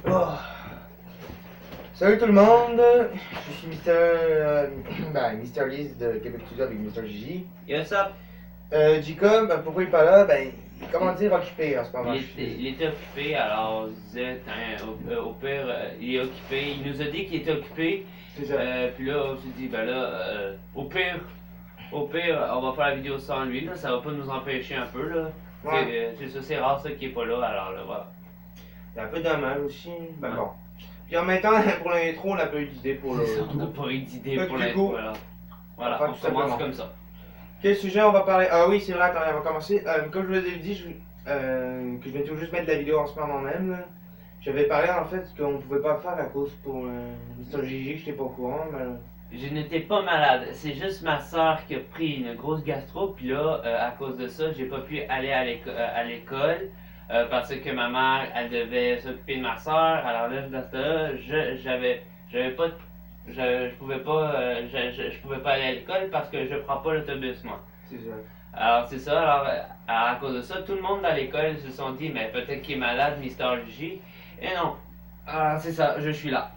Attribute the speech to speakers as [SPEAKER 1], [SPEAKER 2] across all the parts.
[SPEAKER 1] Oh. Salut tout le monde, je suis Mister Liz de Québec Studio avec Mister Gigi.
[SPEAKER 2] Yes up.
[SPEAKER 1] Jacob, pourquoi il est pas là? Comment dire occupé en ce moment?
[SPEAKER 2] Il était occupé, alors Z, au pire, il est occupé. Il nous a dit qu'il était occupé.
[SPEAKER 1] C'est ça.
[SPEAKER 2] Puis là, on s'est dit, au pire, on va faire la vidéo sans lui, là, ça va pas nous empêcher un peu, là.
[SPEAKER 1] Ouais.
[SPEAKER 2] C'est ça, c'est rare ça qu'il est pas là, alors là, voilà.
[SPEAKER 1] C'est un peu dommage aussi,
[SPEAKER 2] Ouais.
[SPEAKER 1] bon. Puis en même temps, pour l'intro, on n'a pas eu d'idée pour le
[SPEAKER 2] On n'a pas eu d'idée
[SPEAKER 1] Fait
[SPEAKER 2] pour
[SPEAKER 1] que du
[SPEAKER 2] l'intro,
[SPEAKER 1] coup,
[SPEAKER 2] alors. Voilà,
[SPEAKER 1] on va
[SPEAKER 2] on
[SPEAKER 1] tout simplement.
[SPEAKER 2] commence comme ça.
[SPEAKER 1] Quel sujet on va parler? Ah oui, c'est vrai, attends, on va commencer. Comme je vous l'ai dit, que je vais tout juste mettre la vidéo en ce moment même, là. J'avais parlé en fait qu'on ne pouvait pas le faire à cause pour Mister Gigi, que j'étais pas au courant, mais...
[SPEAKER 2] Je n'étais pas malade, c'est juste ma soeur qui a pris une grosse gastro, puis là, à cause de ça, j'ai pas pu aller à l'école parce que ma mère, elle devait s'occuper de ma soeur. Alors là, dans ce temps-là, j'avais pas, je pouvais pas, je pouvais pas aller à l'école parce que je prends pas l'autobus moi.
[SPEAKER 1] C'est ça.
[SPEAKER 2] Alors c'est ça, alors à cause de ça, tout le monde dans l'école se sont dit, mais peut-être qu'il est malade, Mister J. Et non, alors c'est ça, je suis là,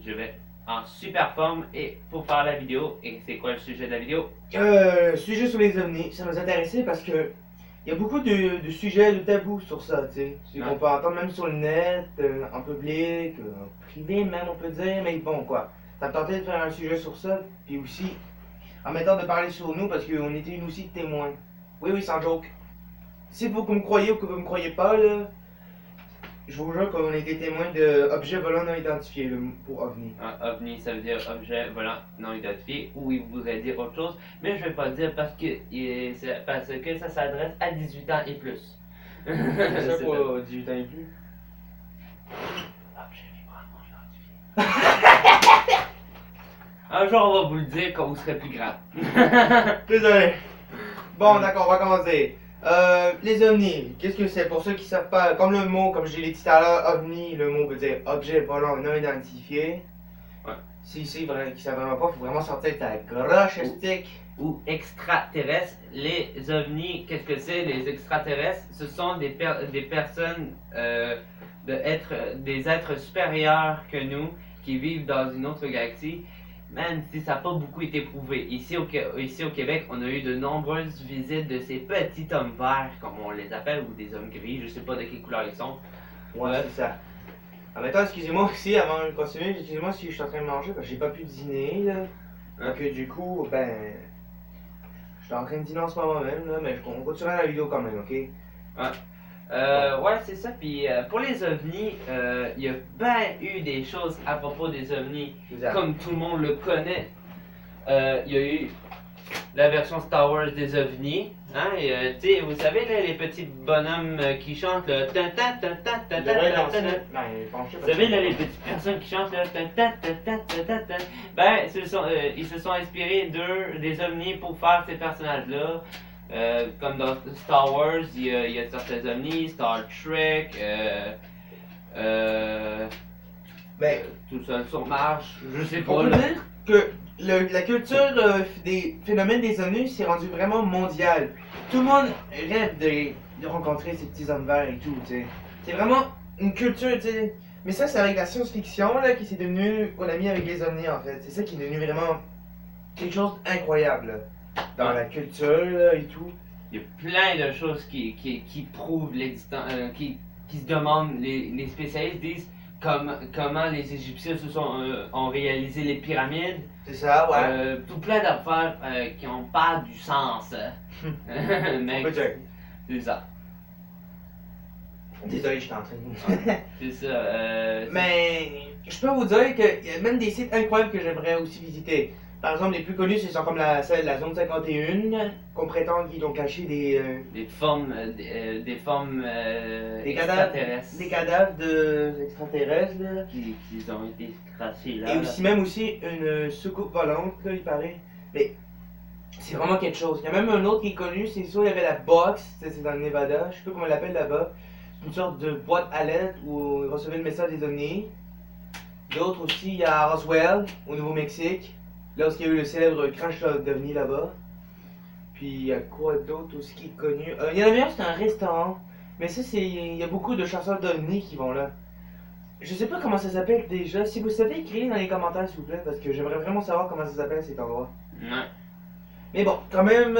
[SPEAKER 2] je vais en super forme et pour faire la vidéo. Et c'est quoi le sujet de la vidéo?
[SPEAKER 1] Sujet sur les ovnis, ça nous intéressait parce que il y a beaucoup de sujets de tabous sur ça, tu sais. C'est qu'on peut entendre même sur le net, en public, en privé même on peut dire, mais bon quoi. Ça me tentait de faire un sujet sur ça, puis aussi en mettant de parler sur nous parce qu'on était nous aussi témoins. Oui, sans joke. Si vous me croyez ou que vous me croyez pas, là, je vous jure qu'on a été témoins d'objets volants non identifiés pour OVNI.
[SPEAKER 2] Un OVNI, ça veut dire objet volant non identifié, ou il voudrait dire autre chose, mais je vais pas le dire parce que ça s'adresse à 18 ans et plus.
[SPEAKER 1] C'est ça pour 18 ans et plus.
[SPEAKER 2] Objet vibrant non identifié. Un jour on va vous le dire quand vous serez plus grand.
[SPEAKER 1] Désolé. Bon, d'accord, on va commencer. Les ovnis, qu'est-ce que c'est? Pour ceux qui savent pas, comme le mot, comme je l'ai dit tout à l'heure, ovni, le mot veut dire objet volant non identifié.
[SPEAKER 2] Ouais.
[SPEAKER 1] Si c'est vrai qu'ils savent vraiment pas, faut vraiment sortir de ta groche stick.
[SPEAKER 2] Ou extraterrestres. Les ovnis, qu'est-ce que c'est? Les extraterrestres, ce sont des personnes, des êtres supérieurs que nous, qui vivent dans une autre galaxie, même si ça n'a pas beaucoup été prouvé. Ici au Québec, on a eu de nombreuses visites de ces petits hommes verts, comme on les appelle, ou des hommes gris, je sais pas de quelle couleur ils sont.
[SPEAKER 1] Ouais, c'est ça. En même temps, excusez-moi aussi, avant de continuer, excusez-moi si je suis en train de manger, parce que j'ai pas pu dîner, là. Donc du coup, je suis en train de dîner en ce moment même, là, mais on continuera la vidéo quand même, ok?
[SPEAKER 2] Ouais, c'est ça. Puis pour les ovnis, il y a bien eu des choses à propos des ovnis.
[SPEAKER 1] Exact.
[SPEAKER 2] Comme tout le monde le connaît, il y a eu la version Star Wars des ovnis. Hein, et tu sais, vous savez, là, les petits bonhommes qui chantent le tan tan tan tan tan tan tan tan. Vous savez, là, les petites personnes qui chantent le tan tan tan tan tan tan tan. Ben, ils se sont inspirés des ovnis pour faire ces personnages-là. Comme dans Star Wars, il y a certains ovnis, Star Trek, tout ça sur Mars, je sais pas.
[SPEAKER 1] On peut dire que la culture des phénomènes des ovnis s'est rendue vraiment mondiale. Tout le monde rêve de rencontrer ces petits hommes verts et tout, tu sais. C'est vraiment une culture, tu sais. Mais ça, c'est avec la science-fiction, là, qui s'est devenu, qu'on a mis avec les ovnis, en fait. C'est ça qui est devenu vraiment quelque chose d'incroyable, là. Dans la culture, là, et tout.
[SPEAKER 2] Il y a plein de choses qui prouvent l'existence, qui se demandent, les spécialistes disent comment les Égyptiens ont réalisé les pyramides.
[SPEAKER 1] C'est ça, ouais.
[SPEAKER 2] Tout plein d'affaires qui n'ont pas du sens. Mais c'est ça.
[SPEAKER 1] Désolé, je suis en train de...
[SPEAKER 2] C'est ça.
[SPEAKER 1] Mais je peux vous dire qu'il y a même des sites incroyables que j'aimerais aussi visiter. Par exemple, les plus connus, c'est comme la zone 51, qu'on prétend qu'ils ont caché
[SPEAKER 2] des formes extraterrestres.
[SPEAKER 1] Des cadavres d'extraterrestres, là.
[SPEAKER 2] Qui ont été tracés là.
[SPEAKER 1] Et aussi, même aussi, une soucoupe volante, là, il paraît. Mais c'est vraiment quelque chose. Il y a même un autre qui est connu, c'est sûr, il y avait la box, c'est dans le Nevada, je sais pas comment on l'appelle là-bas. C'est une sorte de boîte à lettres où ils recevaient le message des ovnis. D'autres aussi, il y a Roswell, au Nouveau-Mexique. Là où il y a eu le célèbre crash d'OVNI là-bas. Puis il y a quoi d'autre aussi qui est connu? Il y en a un, c'est un restaurant. Mais ça, il y a beaucoup de chasseurs d'OVNI qui vont là. Je sais pas comment ça s'appelle déjà. Si vous savez, écrivez dans les commentaires s'il vous plaît, parce que j'aimerais vraiment savoir comment ça s'appelle cet endroit.
[SPEAKER 2] Ouais.
[SPEAKER 1] Mais bon, quand même,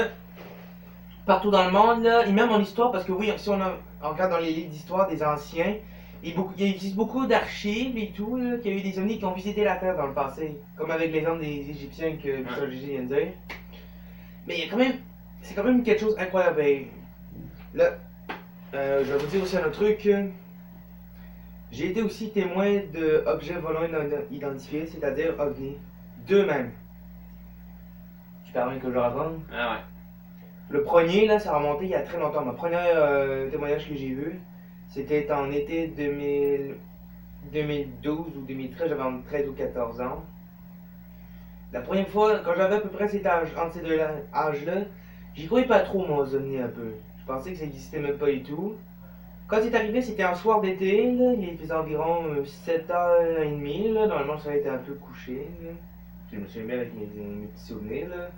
[SPEAKER 1] partout dans le monde, là, et même en histoire, parce que oui, si on regarde dans les livres d'histoire des anciens, il existe beaucoup d'archives et tout, là, qu'il y a eu des ovnis qui ont visité la Terre dans le passé, comme avec l'exemple des Égyptiens que M. Gigi vient de dire. Mais il y a quand même, c'est quand même quelque chose d'incroyable. Là, je vais vous dire aussi un autre truc. J'ai été aussi témoin d'objets volants identifiés, c'est-à-dire ovnis, deux même. Tu permets que je raconte?
[SPEAKER 2] Ah ouais.
[SPEAKER 1] Le premier, là, ça remontait il y a très longtemps. Mon premier témoignage que j'ai vu, c'était en été 2012 ou 2013, j'avais entre 13 ou 14 ans. La première fois, quand j'avais à peu près cet âge, entre ces deux âges-là, j'y croyais pas trop, moi, aux ovnis un peu. Je pensais que ça n'existait même pas et tout. Quand c'est arrivé, c'était un soir d'été, là, il faisait environ 7h30, là, normalement ça avait été un peu couché. Là. Je me souviens bien avec mes petits souvenirs. Là.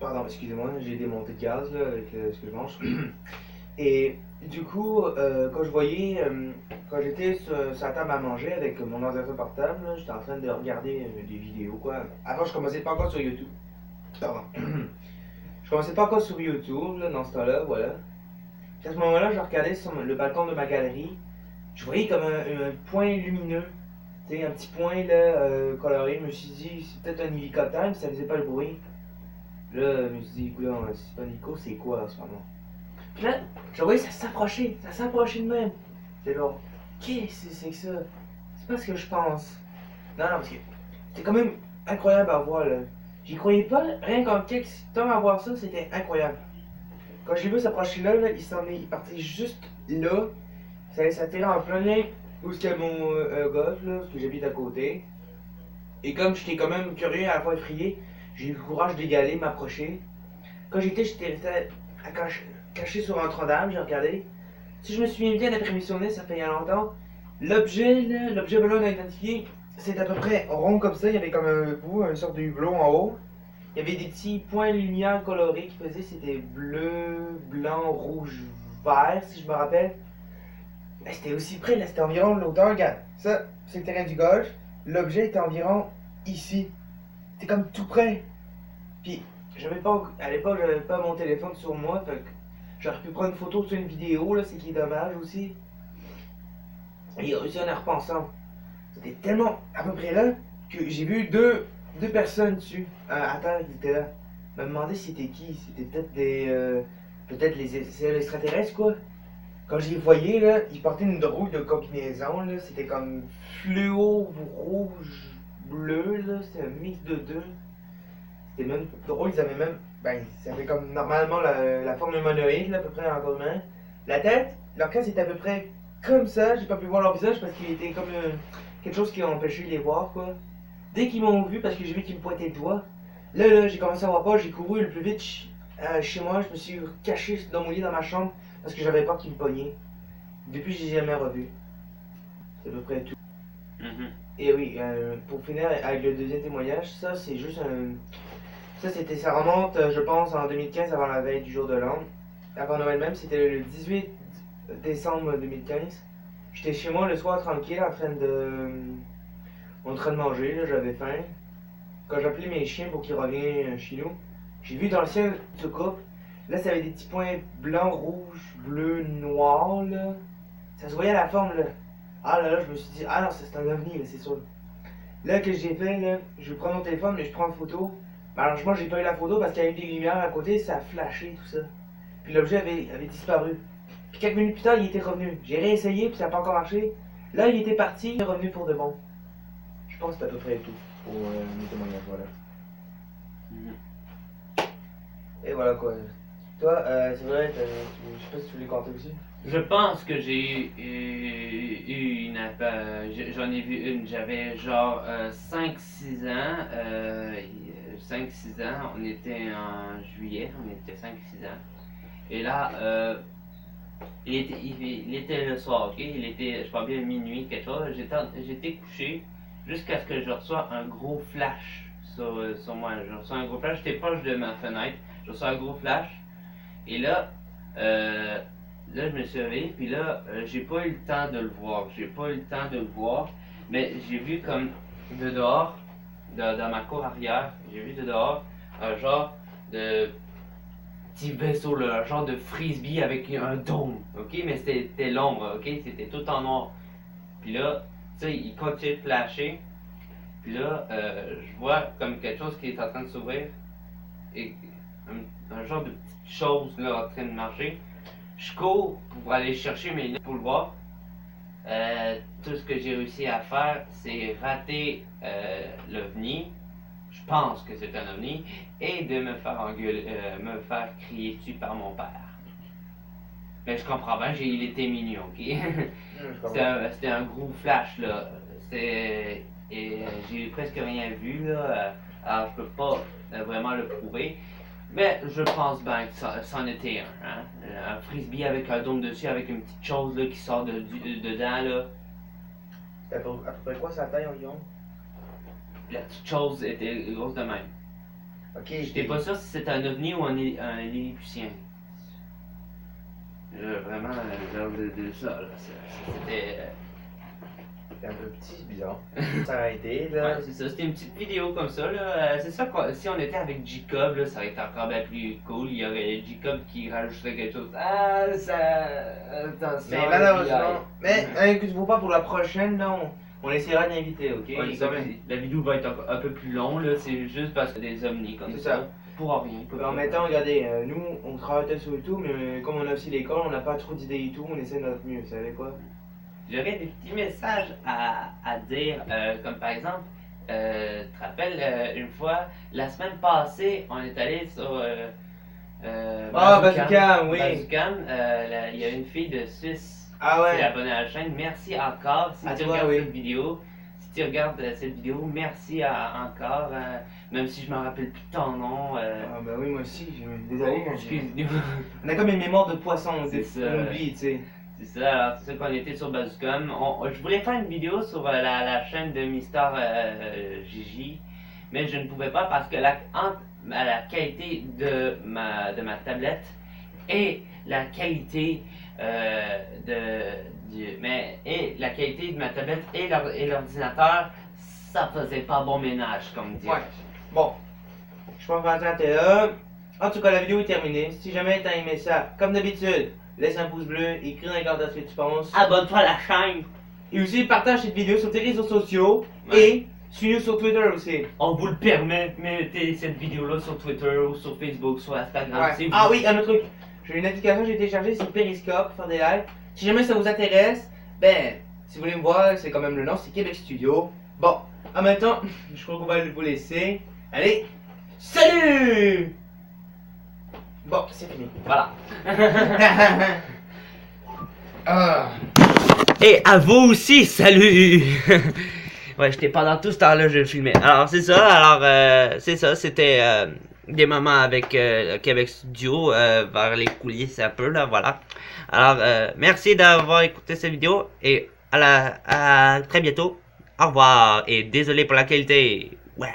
[SPEAKER 1] Pardon, excusez-moi, j'ai démonté de gaz là, avec ce que je mange. Et du coup, quand je voyais, quand j'étais sur la table à manger avec mon ordinateur portable, j'étais en train de regarder des vidéos, quoi. Avant, je commençais pas encore sur YouTube. Pardon. Je commençais pas encore sur YouTube, là, dans ce temps-là, voilà. Puis à ce moment-là, je regardais sur le balcon de ma galerie, je voyais comme un point lumineux, tu sais, un petit point là, coloré. Je me suis dit, c'est peut-être un hélicoptère, mais ça faisait pas le bruit. Là, je me suis dit, écoute, c'est pas un hélico, c'est quoi en ce moment? Puis là, je voyais ça s'approchait de même. C'est genre, qu'est-ce que c'est que ça? C'est pas ce que je pense. Non, non, parce que c'était quand même incroyable à voir là. J'y croyais pas, rien qu'en quelques temps à voir ça, c'était incroyable. Quand j'ai vu s'approcher là, il partait juste là. Ça s'atterrait en plein lien où est-ce qu'il y a mon golf, là, parce que j'habite à côté. Et comme j'étais quand même curieux et à la fois effrayé, j'ai eu le courage d'y aller, m'approcher. Quand j'étais resté caché sur un tronc d'arbre, j'ai regardé. Si je me souviens bien d'après missionné, ça fait il y a longtemps. L'objet volant identifié, c'est à peu près rond comme ça, il y avait comme un bout, une sorte de hublot en haut. Il y avait des petits points de lumière colorés qui faisaient, c'était bleu, blanc, rouge, vert, si je me rappelle. Mais c'était aussi près, là, c'était environ de l'auteur. Regarde, ça, c'est le terrain du golf. L'objet était environ ici. C'était comme tout près. Puis, à l'époque, j'avais pas mon téléphone sur moi, fait que j'aurais pu prendre une photo sur une vidéo, là, c'est qui est dommage aussi. Et aussi en y repensant, c'était tellement à peu près là que j'ai vu deux personnes dessus, à terre, qui étaient là. Je me demandais c'était qui, c'était peut-être peut-être les extraterrestres quoi. Quand j'y voyais là, ils portaient une drôle de combinaison là, c'était comme fluo, rouge, bleu là, c'était un mix de deux. C'était même drôle, ils avaient même, ça avait comme normalement la forme humanoïde là, à peu près en commun. La tête, leur cas c'était à peu près comme ça, j'ai pas pu voir leur visage parce qu'il était comme quelque chose qui a empêché de les voir quoi. Dès qu'ils m'ont vu, parce que j'ai vu qu'ils me pointaient le doigt, là, j'ai commencé à avoir peur, j'ai couru le plus vite chez moi, je me suis caché dans mon lit dans ma chambre parce que j'avais peur qu'ils me pognaient. Depuis, je les ai jamais revus. C'est à peu près tout. Et oui, pour finir avec le deuxième témoignage, ça c'est juste un. Ça remonte, je pense, en 2015 avant la veille du jour de l'an. Avant Noël même, c'était le 18 décembre 2015. J'étais chez moi le soir tranquille en train de manger, là, j'avais faim. Quand j'appelais mes chiens pour qu'ils reviennent chez nous, j'ai vu dans le ciel tout coupe. Là, ça avait des petits points blancs, rouges, bleus, noirs, là. Ça se voyait à la forme, là. Ah là, je me suis dit, ah non, c'est un ovni, c'est sûr. Là, que j'ai fait, là, je prends mon téléphone, mais je prends une photo. Malheureusement, j'ai pas eu la photo parce qu'il y avait des lumières à côté, ça a flashé, tout ça. Puis l'objet avait disparu. Puis quelques minutes plus tard, il était revenu. J'ai réessayé, puis ça n'a pas encore marché. Là, il était parti, il est revenu pour de bon. Je pense que c'est à peu près tout pour mes témoignages, voilà. Et voilà quoi. Toi, c'est vrai, je sais pas si tu voulais compter aussi.
[SPEAKER 2] Je pense que j'ai eu une j'en ai vu une, j'avais genre 5-6 ans, 5-6 ans, on était en juillet, on était 5-6 ans, et là, il était le soir, ok, il était, je crois bien minuit, quelque chose, j'étais couché jusqu'à ce que je reçois un gros flash sur moi, je reçois un gros flash, j'étais proche de ma fenêtre, je reçois un gros flash, et là, là, je me suis réveillé, puis là, j'ai pas eu le temps de le voir. Mais j'ai vu comme de dehors, dans ma cour arrière, j'ai vu de dehors un genre de petit vaisseau, là, un genre de frisbee avec un dôme, ok? Mais c'était l'ombre, ok? C'était tout en noir. Puis là, tu sais, il continue de flasher. Puis là, je vois comme quelque chose qui est en train de s'ouvrir. Et un genre de petite chose là en train de marcher. Je cours pour aller chercher mes lunettes pour le voir. Tout ce que j'ai réussi à faire, c'est rater l'OVNI. Je pense que c'est un OVNI. Et de me faire engueuler, me faire crier dessus par mon père. Mais je comprends bien, il était mignon, ok? C'était un gros flash là. Et j'ai presque rien vu là. Alors je peux pas vraiment le prouver. Mais je pense bien que c'en était un. Hein? Un frisbee avec un dôme dessus, avec une petite chose là, qui sort dedans. Là.
[SPEAKER 1] C'est à peu près quoi sa taille environ?
[SPEAKER 2] La petite chose était grosse de même.
[SPEAKER 1] Ok.
[SPEAKER 2] J'étais pas sûr si c'était un ovni ou un lilliputien. Vraiment, genre de ça. Là. C'était.
[SPEAKER 1] C'était un peu petit, c'est bizarre. Ça a été là.
[SPEAKER 2] Ouais, c'est ça, c'était une petite vidéo comme ça. Là. C'est ça que si on était avec Jacob, là, ça aurait été encore bien plus cool. Il y aurait Jacob qui rajouterait quelque chose. Ah, ça. Attention.
[SPEAKER 1] Mais malheureusement. Mais inquiétez-vous pas pour la prochaine, là, on essaiera d'inviter, ok?
[SPEAKER 2] Ouais, ça, la vidéo va être un peu plus longue, là. C'est juste parce que des ovnis comme ça. Pour rien.
[SPEAKER 1] En même temps, regardez, nous, on travaille sur YouTube, mais comme on a aussi l'école, on n'a pas trop d'idées et tout, on essaie de notre mieux, vous savez quoi?
[SPEAKER 2] J'aurais des petits messages à dire, comme par exemple, tu te rappelles, une fois, la semaine passée, on est allé sur
[SPEAKER 1] Bazookan, oui.
[SPEAKER 2] Bazookan, il y a une fille de Suisse
[SPEAKER 1] Ah ouais.
[SPEAKER 2] qui est abonnée à la chaîn. Merci encore si tu regardes cette vidéo. Si tu regardes cette vidéo, merci encore. Même si je me rappelle plus de ton nom.
[SPEAKER 1] Ah bah oui, moi aussi, désolé.
[SPEAKER 2] Excuse-nous.
[SPEAKER 1] On a comme une mémoire de poisson, on
[SPEAKER 2] oublie, tu sais. C'est ça, alors c'est ça qu'on était sur Bazookan. Je voulais faire une vidéo sur la chaîne de Mister Gigi, mais je ne pouvais pas parce que la qualité de ma tablette et la qualité la qualité de ma tablette et l'ordinateur, ça faisait pas bon ménage, comme dire.
[SPEAKER 1] Ouais. Bon, je pense que t'es là. En tout cas, la vidéo est terminée. Si jamais t'as aimé ça, comme d'habitude, laisse un pouce bleu, écris dans les commentaires ce que tu penses.
[SPEAKER 2] Abonne-toi à la chaîne.
[SPEAKER 1] Et aussi, partage cette vidéo sur tes réseaux sociaux. Ouais. Et suis-nous sur Twitter aussi.
[SPEAKER 2] On vous le permet, mettez cette vidéo-là sur Twitter ou sur Facebook, sur Instagram.
[SPEAKER 1] Ouais. Ah oui, un autre truc. J'ai une application que j'ai téléchargée sur Periscope pour faire des lives. Si jamais ça vous intéresse, ben, si vous voulez me voir, c'est quand même le nom, c'est Québec Studio. Bon, en même temps, je crois qu'on va vous laisser. Allez, salut! Bon, c'est fini.
[SPEAKER 2] Voilà.
[SPEAKER 3] Et à vous aussi, salut! Ouais, j'étais pendant tout ce temps-là, je filmais. Alors, c'est ça, c'était des moments avec Québec Studio vers les coulisses un peu, là, voilà. Alors, merci d'avoir écouté cette vidéo et à très bientôt. Au revoir et désolé pour la qualité. Ouais.